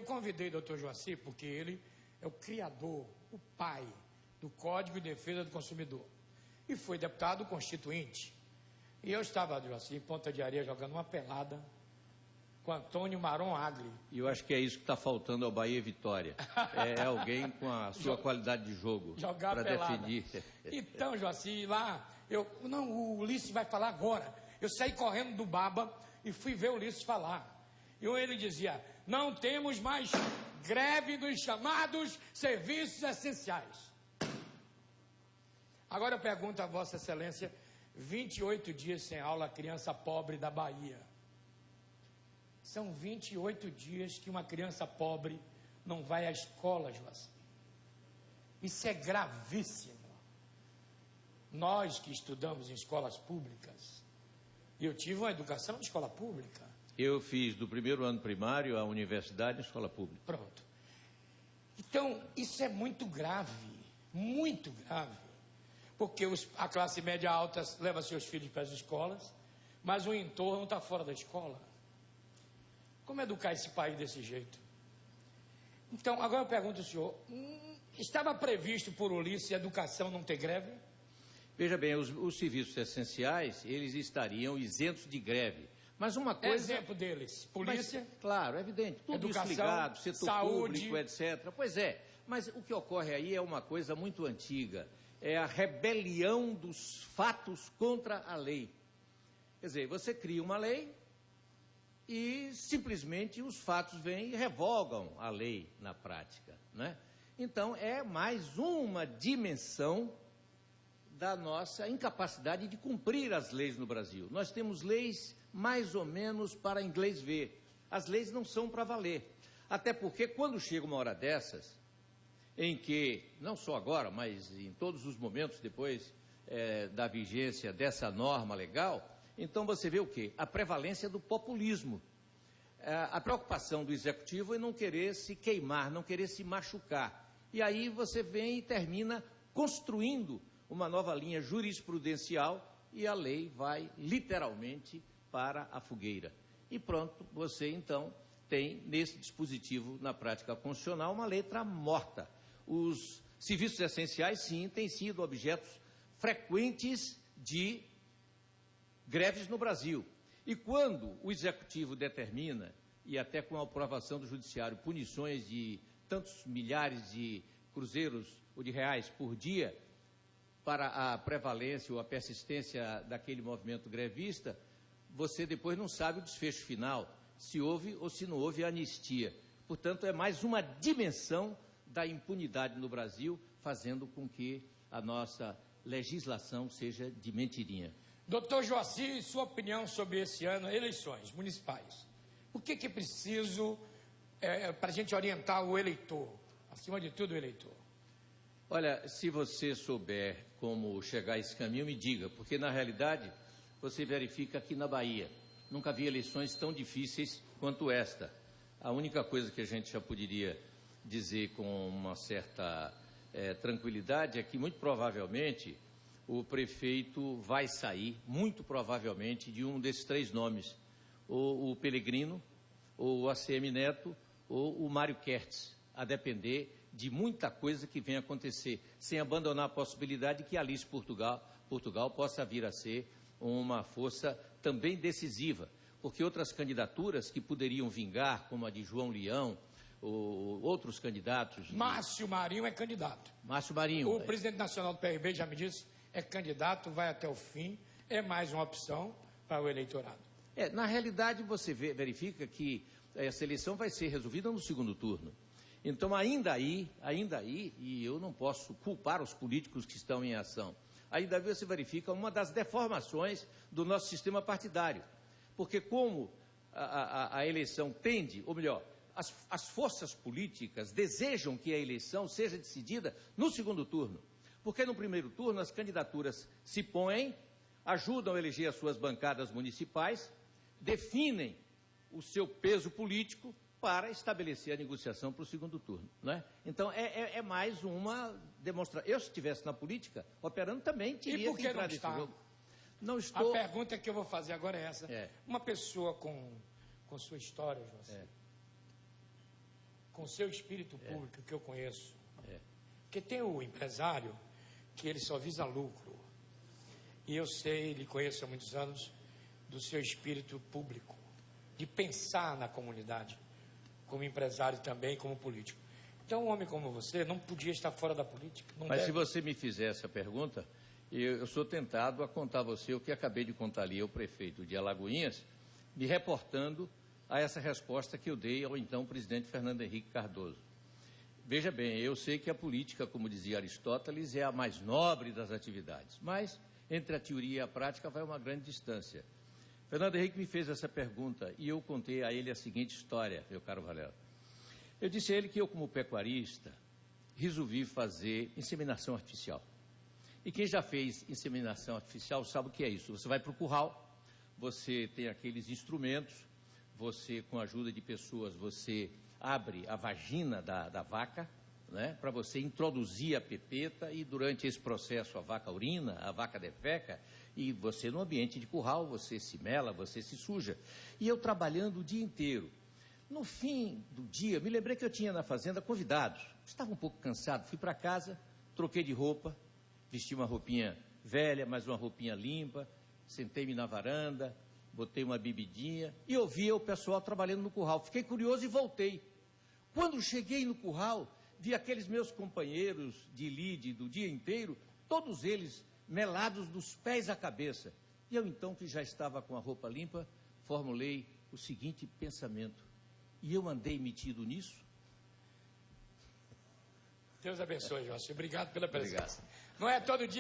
convidei o Dr. Joaci porque ele é o criador, o pai do Código de Defesa do Consumidor. E foi deputado constituinte. E eu estava, Joaci, em Ponta de Areia, jogando uma pelada com Antônio Maron Agli. E eu acho que é isso que está faltando ao Bahia Vitória. É alguém com a sua qualidade de jogo para defender. Então, Joaci, lá, o Ulisses vai falar agora. Eu saí correndo do Baba e fui ver o Ulisses falar. E ele dizia, não temos mais greve dos chamados serviços essenciais. Agora eu pergunto a Vossa Excelência, 28 dias sem aula, criança pobre da Bahia. São 28 dias que uma criança pobre não vai à escola, Joaci. Isso é gravíssimo. Nós que estudamos em escolas públicas, e eu tive uma educação de escola pública. Eu fiz do primeiro ano primário à universidade em escola pública. Pronto. Então, isso é muito grave, porque a classe média alta leva seus filhos para as escolas, mas o entorno está fora da escola. Como educar esse país desse jeito? Então, agora eu pergunto ao senhor, estava previsto por Ulisses a educação não ter greve? Veja bem, os serviços essenciais, eles estariam isentos de greve. Mas uma coisa... Exemplo deles, polícia... Mas, claro, é evidente, tudo educação, isso ligado, setor saúde, público, etc. Pois é, mas o que ocorre aí é uma coisa muito antiga, é a rebelião dos fatos contra a lei. Quer dizer, você cria uma lei e simplesmente os fatos vêm e revogam a lei na prática, né? Então, é mais uma dimensão da nossa incapacidade de cumprir as leis no Brasil. Nós temos leis mais ou menos para inglês ver. As leis não são para valer. Até porque quando chega uma hora dessas, em que, não só agora, mas em todos os momentos depois da vigência dessa norma legal, então você vê o quê? A prevalência do populismo. A preocupação do executivo em não querer se queimar, não querer se machucar. E aí você vem e termina construindo uma nova linha jurisprudencial e a lei vai literalmente para a fogueira. E pronto, você então tem nesse dispositivo, na prática constitucional, uma letra morta. Os serviços essenciais, sim, têm sido objetos frequentes de greves no Brasil. E quando o executivo determina, e até com a aprovação do judiciário, punições de tantos milhares de cruzeiros ou de reais por dia, para a prevalência ou a persistência daquele movimento grevista, você depois não sabe o desfecho final, se houve ou se não houve anistia. Portanto, é mais uma dimensão da impunidade no Brasil, fazendo com que a nossa legislação seja de mentirinha. Doutor Joaci, sua opinião sobre esse ano, eleições municipais. O que é preciso para a gente orientar o eleitor? Acima de tudo, o eleitor. Olha, se você souber como chegar a esse caminho, me diga, porque na realidade você verifica aqui na Bahia, nunca vi eleições tão difíceis quanto esta. A única coisa que a gente já poderia dizer com uma certa tranquilidade é que muito provavelmente o prefeito vai sair, muito provavelmente, de um desses três nomes, ou o Pellegrino, ou o ACM Neto, ou o Mário Kertz, a depender de muita coisa que vem acontecer, sem abandonar a possibilidade de que Alice Portugal possa vir a ser uma força também decisiva, porque outras candidaturas que poderiam vingar, como a de João Leão, ou outros candidatos... Márcio Marinho é candidato. Márcio Marinho. O presidente nacional do PRB já me disse, é candidato, vai até o fim, é mais uma opção para o eleitorado. Na realidade, você verifica que essa eleição vai ser resolvida no segundo turno. Então, ainda aí, e eu não posso culpar os políticos que estão em ação, ainda aí você verifica uma das deformações do nosso sistema partidário. Porque como a eleição tende, ou melhor, as forças políticas desejam que a eleição seja decidida no segundo turno. Porque no primeiro turno as candidaturas se põem, ajudam a eleger as suas bancadas municipais, definem o seu peso político para estabelecer a negociação para o segundo turno, né? Então, é mais uma demonstração. Eu, se estivesse na política, operando, também teria que entrar nesse jogo. Não estou... A pergunta que eu vou fazer agora é essa. Uma pessoa com sua história, Joaci, com seu espírito público que eu conheço. Porque tem o empresário que ele só visa lucro. E eu sei, lhe conheço há muitos anos, do seu espírito público, de pensar na comunidade, como empresário também, como político. Então, um homem como você não podia estar fora da política. Mas se você me fizer essa pergunta, eu sou tentado a contar a você o que acabei de contar ali ao prefeito de Alagoinhas, me reportando a essa resposta que eu dei ao então presidente Fernando Henrique Cardoso. Veja bem, eu sei que a política, como dizia Aristóteles, é a mais nobre das atividades, mas entre a teoria e a prática vai uma grande distância. Fernando Henrique me fez essa pergunta e eu contei a ele a seguinte história, meu caro Valério. Eu disse a ele que eu, como pecuarista, resolvi fazer inseminação artificial. E quem já fez inseminação artificial sabe o que é isso. Você vai para o curral, você tem aqueles instrumentos, você, com a ajuda de pessoas, você abre a vagina da vaca, né, para você introduzir a pepeta e durante esse processo a vaca urina, a vaca defeca, e você no ambiente de curral, você se mela, você se suja. E eu trabalhando o dia inteiro. No fim do dia, me lembrei que eu tinha na fazenda convidados. Estava um pouco cansado, fui para casa, troquei de roupa, vesti uma roupinha velha, mas uma roupinha limpa, sentei-me na varanda, botei uma bebidinha e ouvia o pessoal trabalhando no curral. Fiquei curioso e voltei. Quando cheguei no curral, vi aqueles meus companheiros de lide do dia inteiro, todos eles melados dos pés à cabeça. E eu então, que já estava com a roupa limpa, formulei o seguinte pensamento. E eu andei metido nisso? Deus abençoe, José. Obrigado pela presença. Obrigado. Não é todo dia